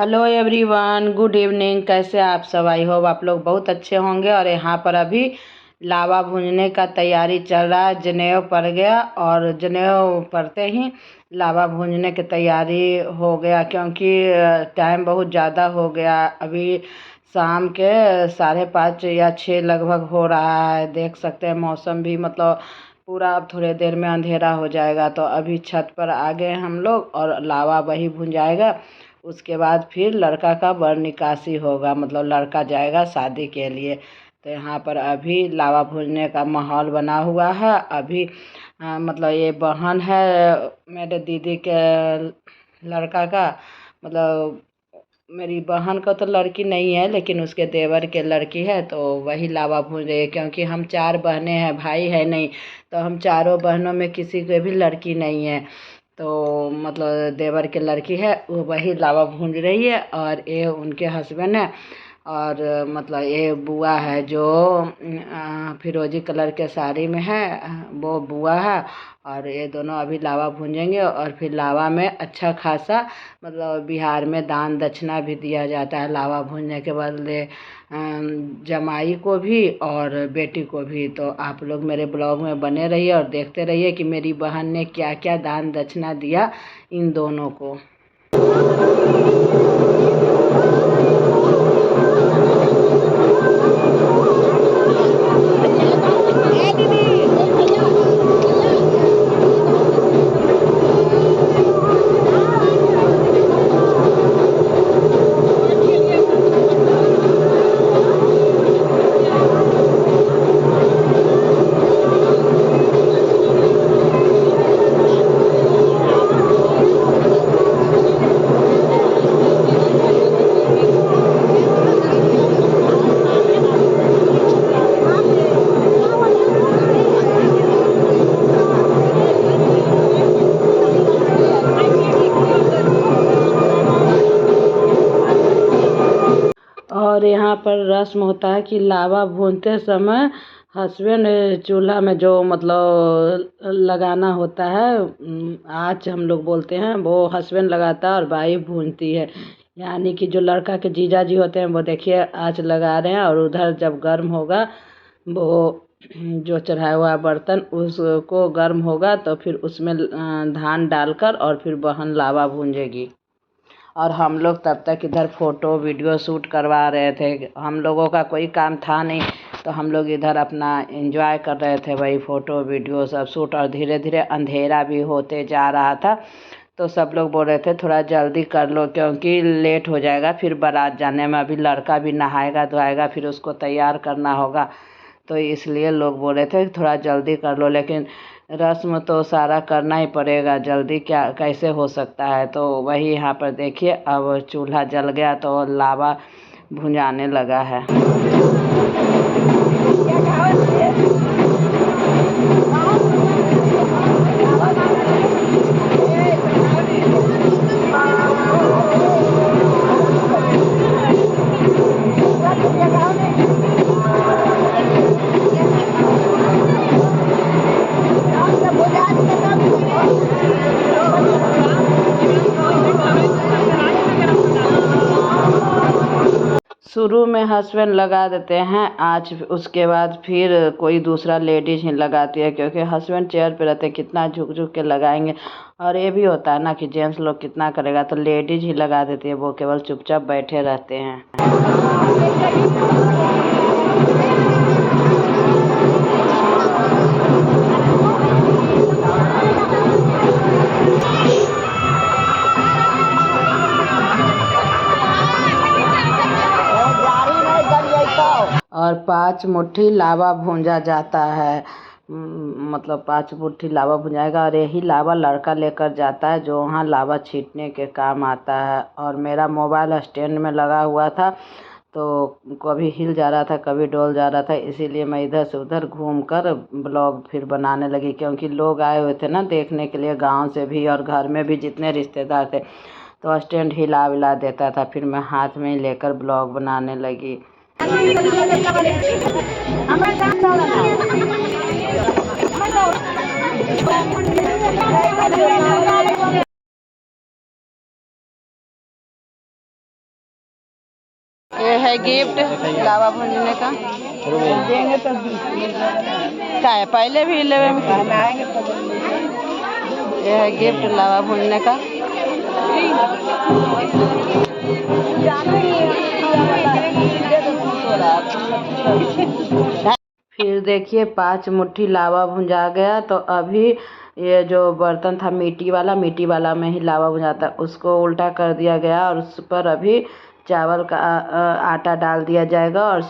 Hello everyone, good evening. कैसे आप सब? आई होप आप लोग बहुत अच्छे होंगे। और यहाँ पर अभी लावा भूनने का तैयारी चल रहा है। जनेऊ पड़ गया और जनेऊ पड़ते ही लावा भूनने की तैयारी हो गया, क्योंकि टाइम बहुत ज़्यादा हो गया। अभी शाम के 5:30 या 6 लगभग हो रहा है। देख सकते हैं मौसम भी मतलब पूरा अब थोड़ी देर में अंधेरा हो जाएगा। तो अभी छत पर आ गए हम लोग और लावा वही भून जाएगा। उसके बाद फिर लड़का का बर निकासी होगा, मतलब लड़का जाएगा शादी के लिए। तो यहाँ पर अभी लावा भूनने का माहौल बना हुआ है। अभी मतलब ये बहन है मेरे दीदी के लड़का का, मतलब मेरी बहन का तो लड़की नहीं है लेकिन उसके देवर के लड़की है। तो वही लावा भून रही है, क्योंकि हम 4 बहनें हैं, भाई है नहीं। तो हम चारों बहनों में किसी के भी लड़की नहीं है। तो मतलब देवर के लड़की है, वो वही लावा भून रही है। और ये उनके हस्बैंड है। और मतलब ये बुआ है जो फिरोजी कलर के साड़ी में है, वो बुआ है। और ये दोनों अभी लावा भूंजेंगे। और फिर लावा में अच्छा खासा मतलब बिहार में दान दक्षिणा भी दिया जाता है लावा भूनने के बदले, जमाई को भी और बेटी को भी। तो आप लोग मेरे ब्लॉग में बने रहिए और देखते रहिए कि मेरी बहन ने क्या क्या दान दक्षिणा दिया इन दोनों को। और यहाँ पर रस्म होता है कि लावा भूनते समय हस्बैंड चूल्हा में जो मतलब लगाना होता है, आँच हम लोग बोलते हैं, वो हस्बैंड लगाता है और वाइफ भूनती है। यानी कि जो लड़का के जीजा जी होते हैं वो देखिए आँच लगा रहे हैं, और उधर जब गर्म होगा वो जो चढ़ाया हुआ बर्तन उसको गर्म होगा तो फिर उसमें धान डालकर और फिर बहन लावा भूंजेगी। और हम लोग तब तक इधर फ़ोटो वीडियो शूट करवा रहे थे। हम लोगों का कोई काम था नहीं, तो हम लोग इधर अपना एंजॉय कर रहे थे, वही फ़ोटो वीडियो सब शूट। और धीरे धीरे अंधेरा भी होते जा रहा था। तो सब लोग बोल रहे थे थोड़ा जल्दी कर लो, क्योंकि लेट हो जाएगा फिर बारात जाने में। अभी लड़का भी नहाएगा धोएगा, फिर उसको तैयार करना होगा। तो इसलिए लोग बोल रहे थे थोड़ा जल्दी कर लो, लेकिन रस्म तो सारा करना ही पड़ेगा, जल्दी क्या कैसे हो सकता है। तो वही यहाँ पर देखिए अब चूल्हा जल गया तो लावा भुंजाने लगा है। शुरू में हस्बैंड लगा देते हैं आँच, उसके बाद फिर कोई दूसरा लेडीज ही लगाती है, क्योंकि हस्बैंड चेयर पे रहते हैं, कितना झुक झुक के लगाएंगे। और ये भी होता है ना कि जेंट्स लोग कितना करेगा, तो लेडीज ही लगा देती है, वो केवल चुपचाप बैठे रहते हैं। और 5 मुट्ठी लावा भूंजा जाता है, मतलब 5 मुट्ठी लावा भुंजाएगा। और यही लावा लड़का लेकर जाता है जो वहाँ लावा छींटने के काम आता है। और मेरा मोबाइल स्टैंड में लगा हुआ था, तो कभी हिल जा रहा था कभी डोल जा रहा था, इसीलिए मैं इधर से उधर घूमकर ब्लॉग फिर बनाने लगी। क्योंकि लोग आए हुए थे ना देखने के लिए, गांव से भी और घर में भी जितने रिश्तेदार थे। तो स्टैंड हिला विला देता था, फिर मैं हाथ में ही लेकर ब्लॉग बनाने लगी। है गिफ्ट लावा भूनने का। देंगे तो क्या है पहले भी ले ये है गिफ्ट लावा भूनने का। फिर देखिए 5 मुट्ठी लावा भुंजा गया। तो अभी ये जो बर्तन था मिट्टी वाला में ही लावा भुंजाता, उसको उल्टा कर दिया गया और उस पर अभी चावल का आटा डाल दिया जाएगा और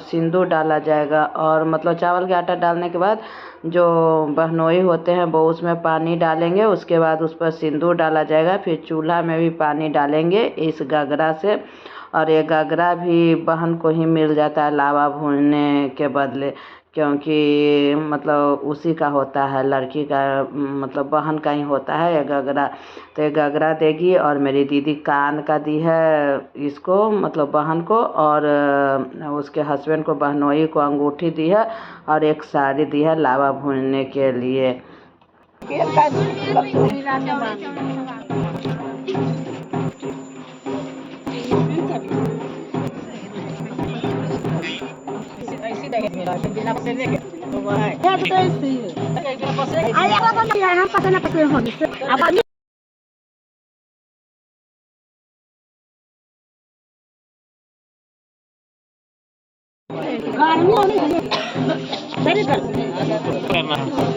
सिंदूर डाला जाएगा। और मतलब चावल का आटा डालने के बाद जो बहनोई होते हैं वो उसमें पानी डालेंगे, उसके बाद उस पर सिंदूर डाला जाएगा। फिर चूल्हा में भी पानी डालेंगे इस गगरा से, और ये गगरा भी बहन को ही मिल जाता है लावा भूनने के बदले, क्योंकि मतलब उसी का होता है, लड़की का मतलब बहन का ही होता है ये गगरा। तो ये गगरा देगी। और मेरी दीदी कान का दी है इसको मतलब बहन को, और उसके हस्बैंड को बहनोई को अंगूठी दी है और एक साड़ी दी है लावा भूनने के लिए।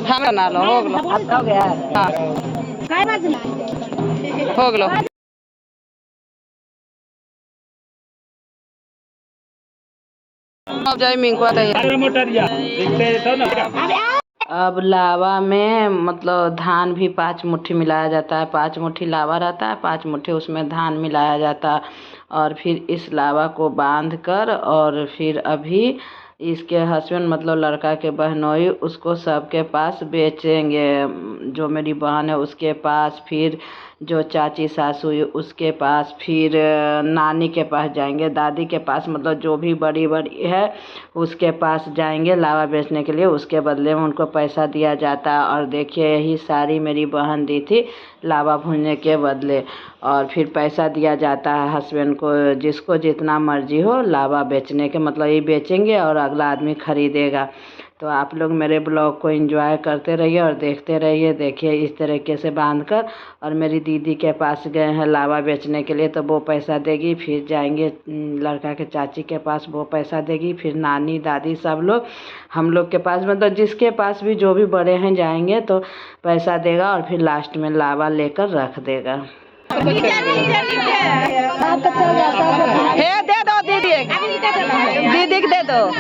हाँ बना लो, हो गया हो गया। अब लावा में मतलब धान भी 5 मुट्ठी मिलाया जाता है। 5 मुट्ठी लावा रहता है, 5 मुट्ठी उसमें धान मिलाया जाता है। और फिर इस लावा को बांध कर और फिर अभी इसके हस्बैंड मतलब लड़का के बहनोई उसको सबके पास बेचेंगे। जो मेरी बहन है उसके पास, फिर जो चाची सासू उसके पास, फिर नानी के पास जाएंगे, दादी के पास, मतलब जो भी बड़ी है उसके पास जाएंगे लावा बेचने के लिए। उसके बदले में उनको पैसा दिया जाता है। और देखिए यही साड़ी मेरी बहन दी थी लावा भूनने के बदले। और फिर पैसा दिया जाता है हस्बैंड को, जिसको जितना मर्जी हो लावा बेचने के, मतलब ये बेचेंगे और अगला आदमी खरीदेगा। तो आप लोग मेरे ब्लॉग को एंजॉय करते रहिए और देखते रहिए। देखिए इस तरीके से बांधकर, और मेरी दीदी के पास गए हैं लावा बेचने के लिए तो वो पैसा देगी। फिर जाएंगे लड़का के चाची के पास, वो पैसा देगी। फिर नानी दादी सब लोग हम लोग के पास, मतलब जिसके पास भी जो भी बड़े हैं जाएंगे तो पैसा देगा और फिर लास्ट में लावा लेकर रख देगा। हे दे दो दीदी, दीदी को दे दो।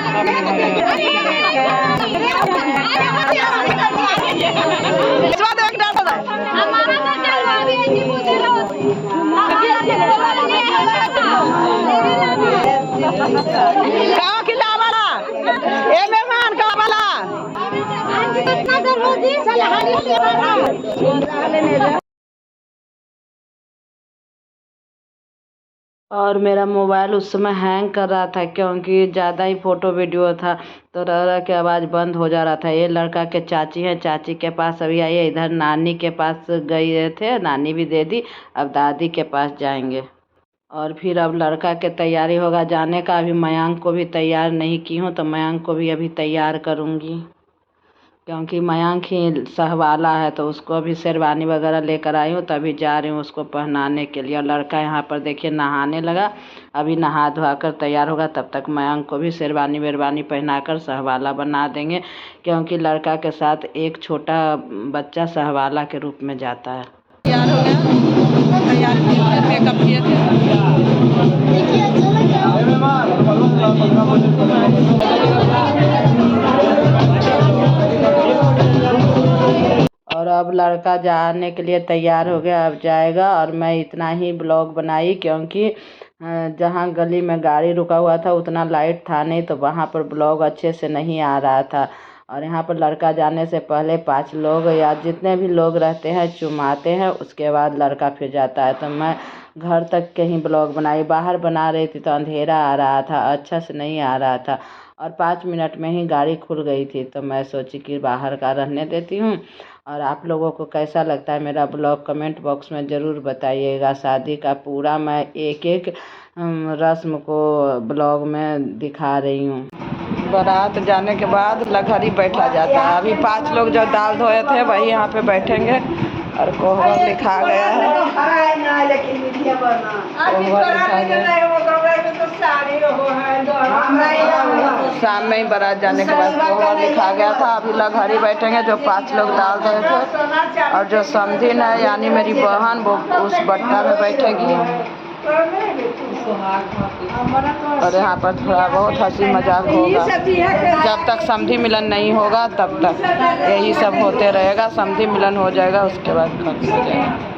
गाँव की लावाला ए मेहमान का वाला और मेरा मोबाइल उस समय हैंग कर रहा था क्योंकि ज़्यादा ही फ़ोटो वीडियो था, तो रह के आवाज़ बंद हो जा रहा था। ये लड़का के चाची हैं, चाची के पास अभी आई है। इधर नानी के पास गए थे, नानी भी दे दी। अब दादी के पास जाएंगे और फिर अब लड़का के तैयारी होगा जाने का। अभी मयांक को भी तैयार नहीं की हूँ, तो मयांक को भी अभी तैयार करूँगी क्योंकि मयांक ही सहवाला है, तो उसको अभी शेरवानी वगैरह लेकर आई हूँ, तभी जा रही हूँ उसको पहनाने के लिए। और लड़का यहाँ पर देखिए नहाने लगा, अभी नहा धोआ कर तैयार होगा, तब तक मयांक को भी शेरवानी वेरवानी पहना कर सहवाला बना देंगे, क्योंकि लड़का के साथ एक छोटा बच्चा सहवाला के रूप में जाता है। तैयार हो गया, तैयार मेकअप किए थे। और अब लड़का जाने के लिए तैयार हो गया, अब जाएगा। और मैं इतना ही ब्लॉग बनाई क्योंकि जहाँ गली में गाड़ी रुका हुआ था उतना लाइट था नहीं, तो वहाँ पर ब्लॉग अच्छे से नहीं आ रहा था। और यहाँ पर लड़का जाने से पहले 5 लोग या जितने भी लोग रहते हैं चुमाते हैं, उसके बाद लड़का फिर जाता है। तो मैं घर तक के ही ब्लॉग बनाई, बाहर बना रही थी तो अंधेरा आ रहा था, अच्छा से नहीं आ रहा था। और 5 मिनट में ही गाड़ी खुल गई थी। तो मैं सोची कि बाहर का रहने देती हूँ। और आप लोगों को कैसा लगता है मेरा ब्लॉग कमेंट बॉक्स में ज़रूर बताइएगा। शादी का पूरा मैं एक एक रस्म को ब्लॉग में दिखा रही हूँ। बारात जाने के बाद लघरी बैठा जाता है। अभी 5 लोग जो दाल धोए थे वही यहाँ पे बैठेंगे और कोहबर लिखा गया है। शाम में ही बारात जाने के बाद कोहबर लिखा गया था। अभी लघरी बैठेंगे जो 5 लोग दाल धोए थे, और जो समधिन है यानी मेरी बहन वो उस बट्टा में बैठेगी। और यहाँ पर थोड़ा बहुत हंसी मजाक होगा। जब तक समधी मिलन नहीं होगा तब तक यही सब होते रहेगा। समधी मिलन हो जाएगा उसके बाद खत्म हो जाएगा।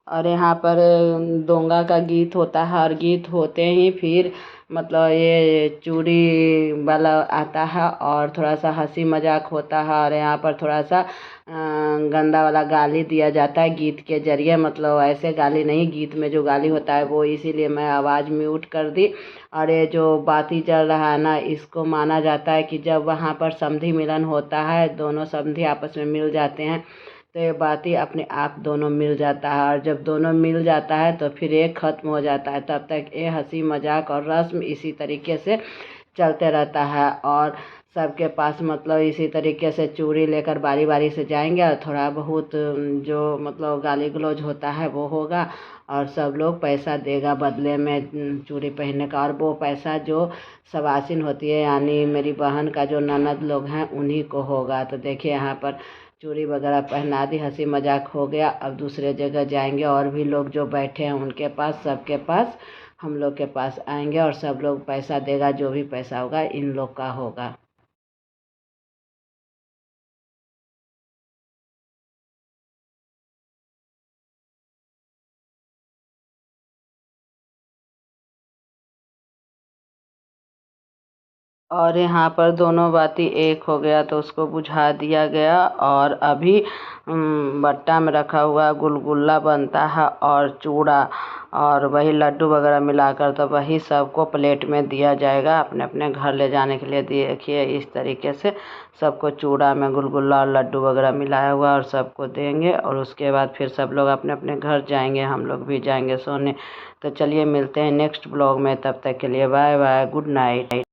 और यहाँ पर दोंगा का गीत होता है, और गीत होते ही फिर मतलब ये चूड़ी वाला आता है और थोड़ा सा हंसी मजाक होता है। और यहाँ पर थोड़ा सा गंदा वाला गाली दिया जाता है गीत के जरिए। मतलब ऐसे गाली नहीं, गीत में जो गाली होता है वो, इसीलिए मैं आवाज़ म्यूट कर दी। और ये जो बाती चल रहा है ना, इसको माना जाता है कि जब वहाँ पर समधी मिलन होता है, दोनों समधी आपस में मिल जाते हैं, तो ये बाती अपने आप दोनों मिल जाता है। और जब दोनों मिल जाता है तो फिर ये ख़त्म हो जाता है। तब तक ये हंसी मजाक और रस्म इसी तरीके से चलते रहता है। और सबके पास मतलब इसी तरीके से चूड़ी लेकर बारी बारी से जाएंगे, और थोड़ा बहुत जो मतलब गाली गलौज होता है वो होगा, और सब लोग पैसा देगा बदले में चूड़ी पहनने का। और वो पैसा जो सवासिन होती है यानी मेरी बहन का जो ननद लोग हैं उन्हीं को होगा। तो देखिए यहाँ पर चूड़ी वगैरह पहना दी, हंसी मजाक हो गया। अब दूसरे जगह जाएंगे, और भी लोग जो बैठे हैं उनके पास, सबके पास हम लोग के पास आएंगे, और सब लोग पैसा देगा। जो भी पैसा होगा इन लोग का होगा। और यहाँ पर दोनों बाती एक हो गया तो उसको बुझा दिया गया। और अभी बट्टा में रखा हुआ गुलगुला बनता है और चूड़ा और वही लड्डू वगैरह मिलाकर, तो वही सबको प्लेट में दिया जाएगा अपने अपने घर ले जाने के लिए। देखिए इस तरीके से सबको चूड़ा में गुलगुला और लड्डू वगैरह मिलाया हुआ और सबको देंगे। और उसके बाद फिर सब लोग अपने अपने घर जाएंगे, हम लोग भी जाएंगे सोने। तो चलिए मिलते हैं नेक्स्ट ब्लॉग में, तब तक के लिए बाय बाय, गुड नाइट।